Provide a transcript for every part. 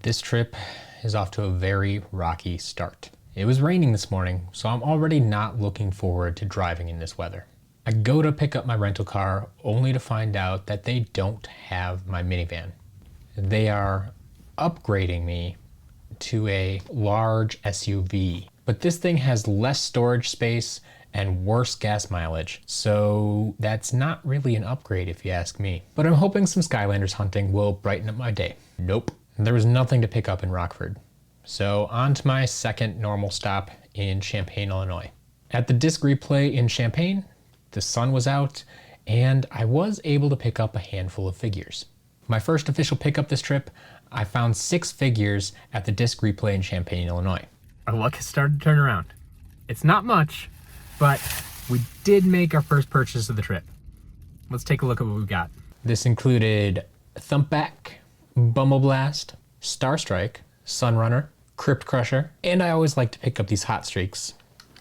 This trip is off to a very rocky start. It was raining this morning, so I'm already not looking forward to driving in this weather. I go to pick up my rental car only to find out that they don't have my minivan. They are upgrading me to a large SUV, but this thing has less storage space and worse gas mileage, so that's not really an upgrade if you ask me. But I'm hoping some Skylanders hunting will brighten up my day. Nope. There was nothing to pick up in Rockford. So on to my second normal stop in Champaign, Illinois. At the disc replay in Champaign, the sun was out and I was able to pick up a handful of figures. My first official pickup this trip, I found 6 figures at the disc replay in Champaign, Illinois. Our luck has started to turn around. It's not much, but we did make our first purchase of the trip. Let's take a look at what we've got. This included Thumpback, Bumbleblast, Starstrike, Sunrunner, Crypt Crusher, and I always like to pick up these hot streaks,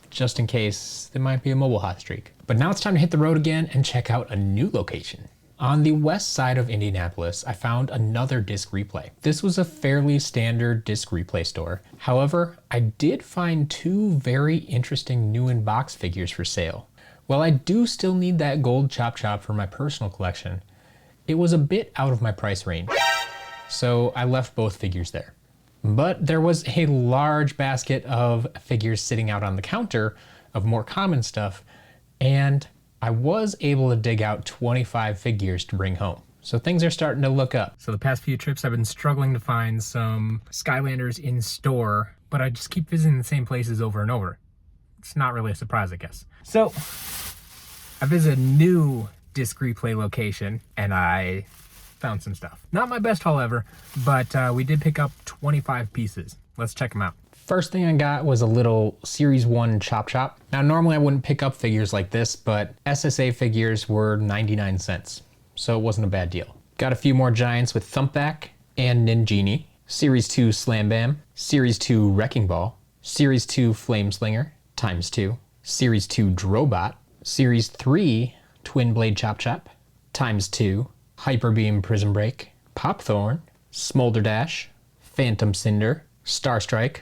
just in case there might be a mobile hot streak. But now it's time to hit the road again and check out a new location. On the west side of Indianapolis, I found another disc replay. This was a fairly standard disc replay store. However, I did find 2 very interesting new in box figures for sale. While I do still need that gold Chop Chop for my personal collection, it was a bit out of my price range. So I left both figures there. But there was a large basket of figures sitting out on the counter of more common stuff, and I was able to dig out 25 figures to bring home. So things are starting to look up. So the past few trips I've been struggling to find some Skylanders in store, but I just keep visiting the same places over and over. It's not really a surprise, I guess. So I visited a new disc replay location and I found some stuff. Not my best haul ever, but we did pick up 25 pieces. Let's check them out. First thing I got was a little Series 1 Chop Chop. Now normally I wouldn't pick up figures like this, but SSA figures were 99 cents, so it wasn't a bad deal. Got a few more giants with Thumpback and Ninjini, Series 2 Slam Bam, Series 2 Wrecking Ball, Series 2 Flameslinger ×2, Series 2 Drobot, Series 3 Twin Blade Chop Chop ×2, Hyper Beam Prism Break, Popthorn, Smolder Dash, Phantom Cinder, Starstrike,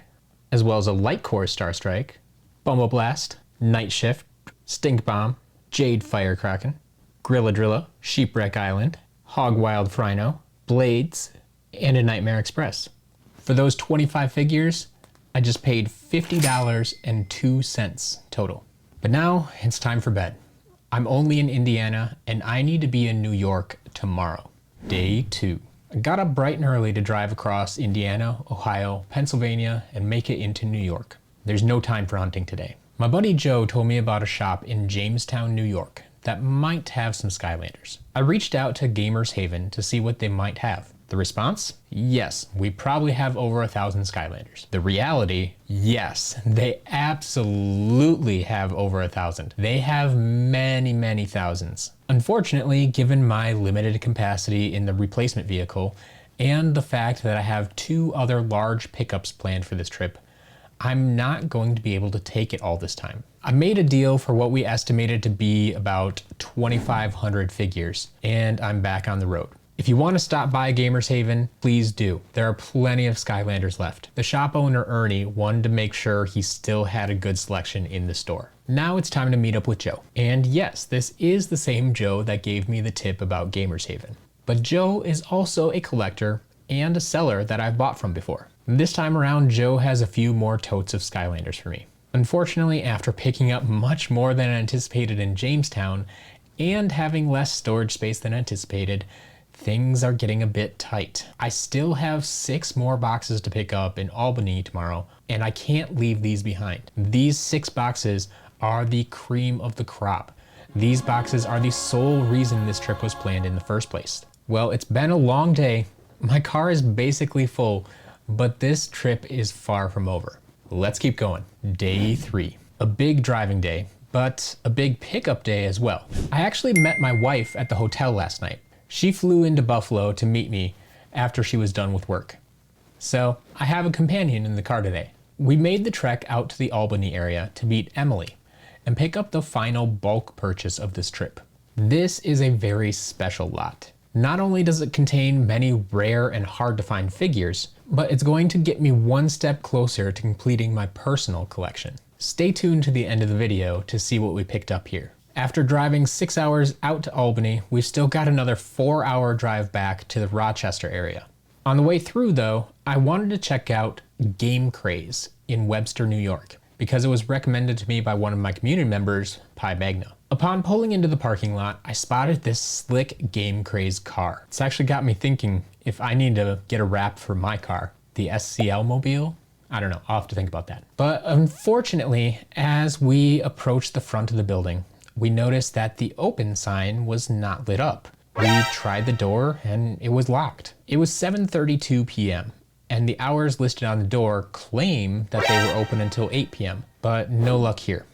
as well as a Light Core Starstrike, Bumbleblast, Night Shift, Stink Bomb, Jade Firecracken, Grilladrilla, Sheepwreck Island, Hog Wild Frino, Blades, and a Nightmare Express. For those 25 figures, I just paid $50.02 total. But now it's time for bed. I'm only in Indiana and I need to be in New York tomorrow, day 2. I got up bright and early to drive across Indiana, Ohio, Pennsylvania, and make it into New York. There's no time for hunting today. My buddy Joe told me about a shop in Jamestown, New York that might have some Skylanders. I reached out to Gamers Haven to see what they might have. The response? Yes, we probably have over 1,000 Skylanders. The reality? Yes, they absolutely have over 1,000. They have many, many thousands. Unfortunately, given my limited capacity in the replacement vehicle and the fact that I have 2 other large pickups planned for this trip, I'm not going to be able to take it all this time. I made a deal for what we estimated to be about 2,500 figures, and I'm back on the road. If you want to stop by Gamers Haven, please do. There are plenty of Skylanders left. The shop owner, Ernie, wanted to make sure he still had a good selection in the store. Now it's time to meet up with Joe. And yes, this is the same Joe that gave me the tip about Gamers Haven. But Joe is also a collector and a seller that I've bought from before. This time around, Joe has a few more totes of Skylanders for me. Unfortunately, after picking up much more than anticipated in Jamestown and having less storage space than anticipated, things are getting a bit tight. I still have 6 more boxes to pick up in Albany tomorrow, and I can't leave these behind. These 6 boxes are the cream of the crop. These boxes are the sole reason this trip was planned in the first place. Well, it's been a long day. My car is basically full, but this trip is far from over. Let's keep going. Day 3. A big driving day, but a big pickup day as well. I actually met my wife at the hotel last night. She flew into Buffalo to meet me after she was done with work. So I have a companion in the car today. We made the trek out to the Albany area to meet Emily and pick up the final bulk purchase of this trip. This is a very special lot. Not only does it contain many rare and hard to find figures, but it's going to get me one step closer to completing my personal collection. Stay tuned to the end of the video to see what we picked up here. After driving 6 hours out to Albany, we've still got another 4-hour drive back to the Rochester area. On the way through though, I wanted to check out Game Craze in Webster, New York, because it was recommended to me by one of my community members, Pi Magna. Upon pulling into the parking lot, I spotted this slick Game Craze car. It's actually got me thinking if I need to get a wrap for my car, the SCL Mobile. I don't know, I'll have to think about that. But unfortunately, as we approached the front of the building, we noticed that the open sign was not lit up. We tried the door and it was locked. It was 7:32 p.m. and the hours listed on the door claim that they were open until 8 p.m. but no luck here.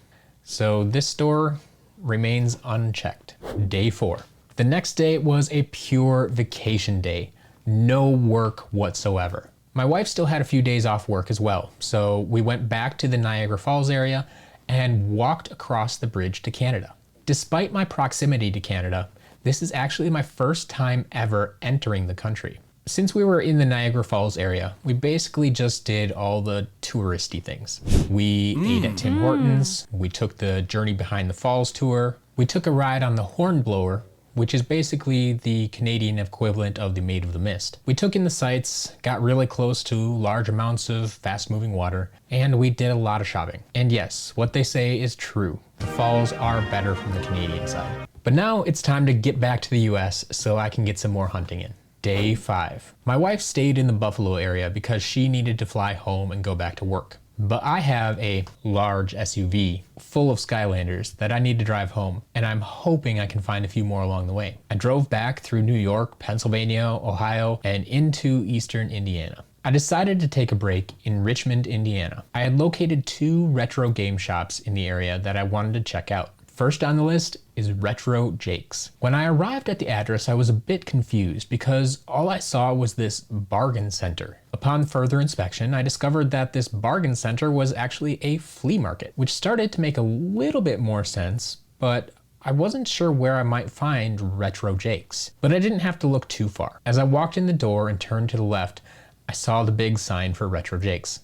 So this store remains unchecked. Day 4. The next day was a pure vacation day. No work whatsoever. My wife still had a few days off work as well, so we went back to the Niagara Falls area and walked across the bridge to Canada. Despite my proximity to Canada, this is actually my first time ever entering the country. Since we were in the Niagara Falls area, we basically just did all the touristy things. We ate at Tim Hortons, we took the Journey Behind the Falls tour, we took a ride on the Hornblower, which is basically the Canadian equivalent of the Maid of the Mist. We took in the sights, got really close to large amounts of fast-moving water, and we did a lot of shopping. And yes, what they say is true. The falls are better from the Canadian side. But now it's time to get back to the US so I can get some more hunting in. Day 5. My wife stayed in the Buffalo area because she needed to fly home and go back to work. But I have a large SUV full of Skylanders that I need to drive home, and I'm hoping I can find a few more along the way. I drove back through New York, Pennsylvania, Ohio, and into eastern Indiana. I decided to take a break in Richmond, Indiana. I had located 2 retro game shops in the area that I wanted to check out. First on the list is Retro Jake's. When I arrived at the address, I was a bit confused because all I saw was this bargain center. Upon further inspection, I discovered that this bargain center was actually a flea market, which started to make a little bit more sense, but I wasn't sure where I might find Retro Jake's. But I didn't have to look too far. As I walked in the door and turned to the left, I saw the big sign for Retro Jake's.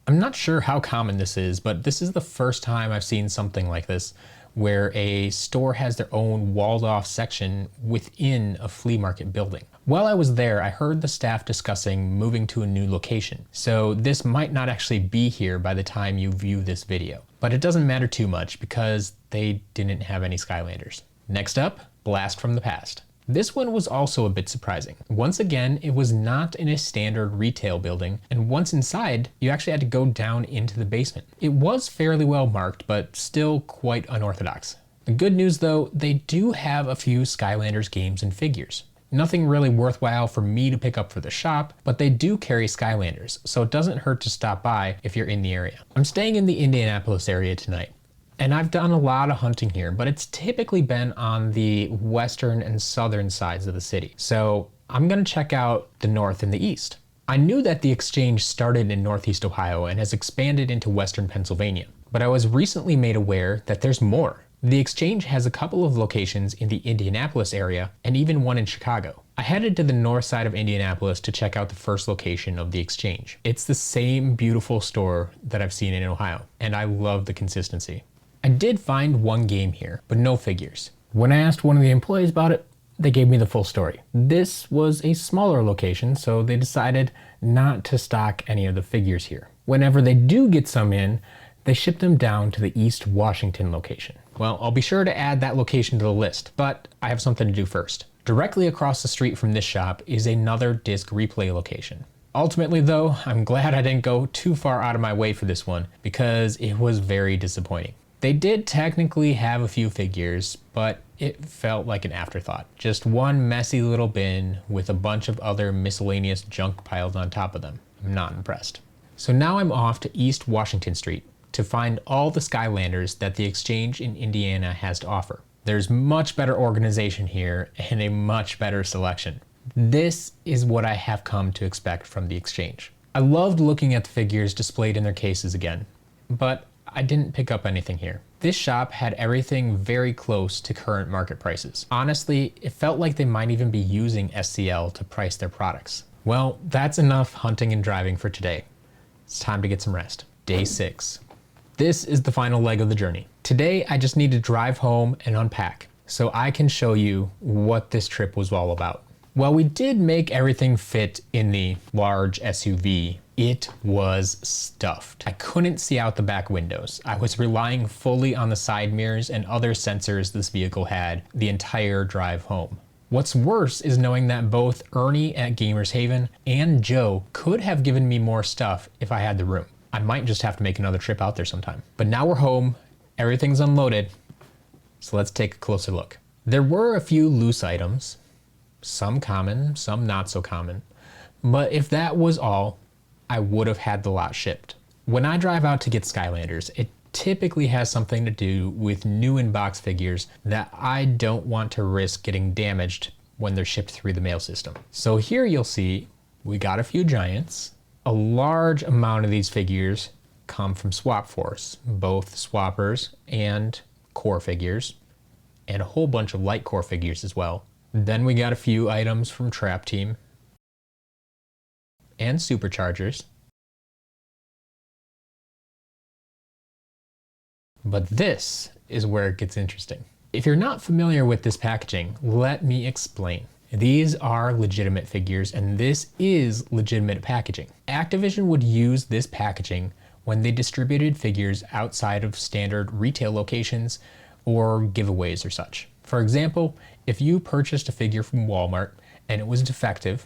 I'm not sure how common this is, but this is the first time I've seen something like this, where a store has their own walled off section within a flea market building. While I was there, I heard the staff discussing moving to a new location, so this might not actually be here by the time you view this video. But it doesn't matter too much because they didn't have any Skylanders. Next up, Blast from the Past. This one was also a bit surprising. Once again, it was not in a standard retail building, and once inside, you actually had to go down into the basement. It was fairly well marked, but still quite unorthodox. The good news though, they do have a few Skylanders games and figures. Nothing really worthwhile for me to pick up for the shop, but they do carry Skylanders, so it doesn't hurt to stop by if you're in the area. I'm staying in the Indianapolis area tonight. And I've done a lot of hunting here, but it's typically been on the western and southern sides of the city. So I'm gonna check out the north and the east. I knew that the exchange started in Northeast Ohio and has expanded into Western Pennsylvania, but I was recently made aware that there's more. The exchange has a couple of locations in the Indianapolis area and even one in Chicago. I headed to the north side of Indianapolis to check out the first location of the exchange. It's the same beautiful store that I've seen in Ohio, and I love the consistency. I did find one game here, but no figures. When I asked one of the employees about it, they gave me the full story. This was a smaller location, so they decided not to stock any of the figures here. Whenever they do get some in, they ship them down to the East Washington location. Well, I'll be sure to add that location to the list, but I have something to do first. Directly across the street from this shop is another disc replay location. Ultimately though, I'm glad I didn't go too far out of my way for this one because it was very disappointing. They did technically have a few figures, but it felt like an afterthought. Just one messy little bin with a bunch of other miscellaneous junk piled on top of them. I'm not impressed. So now I'm off to East Washington Street to find all the Skylanders that the exchange in Indiana has to offer. There's much better organization here and a much better selection. This is what I have come to expect from the exchange. I loved looking at the figures displayed in their cases again, but I didn't pick up anything here. This shop had everything very close to current market prices. Honestly, it felt like they might even be using SCL to price their products. Well, that's enough hunting and driving for today. It's time to get some rest. Day 6. This is the final leg of the journey. Today, I just need to drive home and unpack so I can show you what this trip was all about. While we did make everything fit in the large SUV, it was stuffed. I couldn't see out the back windows. I was relying fully on the side mirrors and other sensors this vehicle had the entire drive home. What's worse is knowing that both Ernie at Gamers Haven and Joe could have given me more stuff if I had the room. I might just have to make another trip out there sometime. But now we're home, everything's unloaded, so let's take a closer look. There were a few loose items, some common, some not so common, but if that was all, I would have had the lot shipped. When I drive out to get Skylanders, it typically has something to do with new in-box figures that I don't want to risk getting damaged when they're shipped through the mail system. So here you'll see we got a few giants. A large amount of these figures come from Swap Force, both swappers and core figures, and a whole bunch of light core figures as well. Then we got a few items from Trap Team and Superchargers. But this is where it gets interesting. If you're not familiar with this packaging, let me explain. These are legitimate figures and this is legitimate packaging. Activision would use this packaging when they distributed figures outside of standard retail locations or giveaways or such. For example, if you purchased a figure from Walmart and it was defective,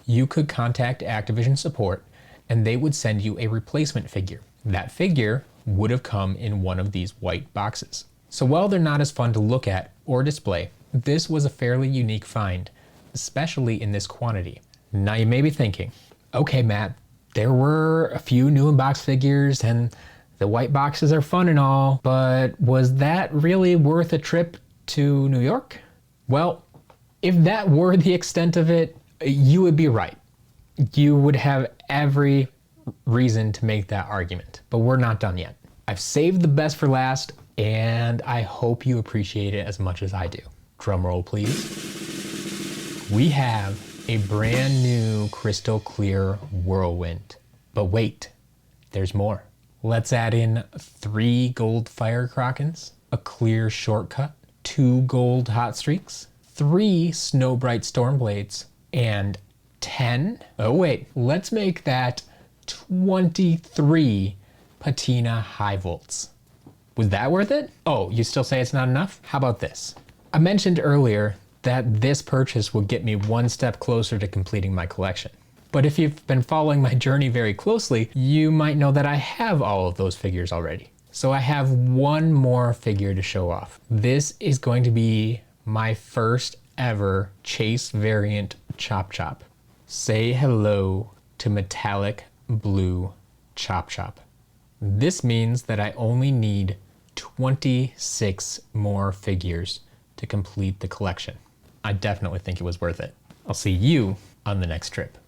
you could contact Activision support and they would send you a replacement figure. That figure would have come in one of these white boxes. So while they're not as fun to look at or display, this was a fairly unique find, especially in this quantity. Now you may be thinking, okay Matt, there were a few new in-box figures and the white boxes are fun and all, but was that really worth a trip to New York? Well, if that were the extent of it, you would be right. You would have every reason to make that argument, but we're not done yet. I've saved the best for last, and I hope you appreciate it as much as I do. Drum roll, please. We have a brand new crystal clear Whirlwind. But wait, there's more. Let's add in 3 gold Fire Krakens, a clear Shortcut, 2 gold Hot Streaks, 3 Snow Bright Stormblades, and 10? Oh wait, let's make that 23 Patina High Volts. Was that worth it? Oh, you still say it's not enough? How about this? I mentioned earlier that this purchase will get me one step closer to completing my collection. But if you've been following my journey very closely, you might know that I have all of those figures already. So I have one more figure to show off. This is going to be my first ever Chase variant Chop Chop. Say hello to metallic blue Chop Chop. This means that I only need 26 more figures to complete the collection. I definitely think it was worth it. I'll see you on the next trip.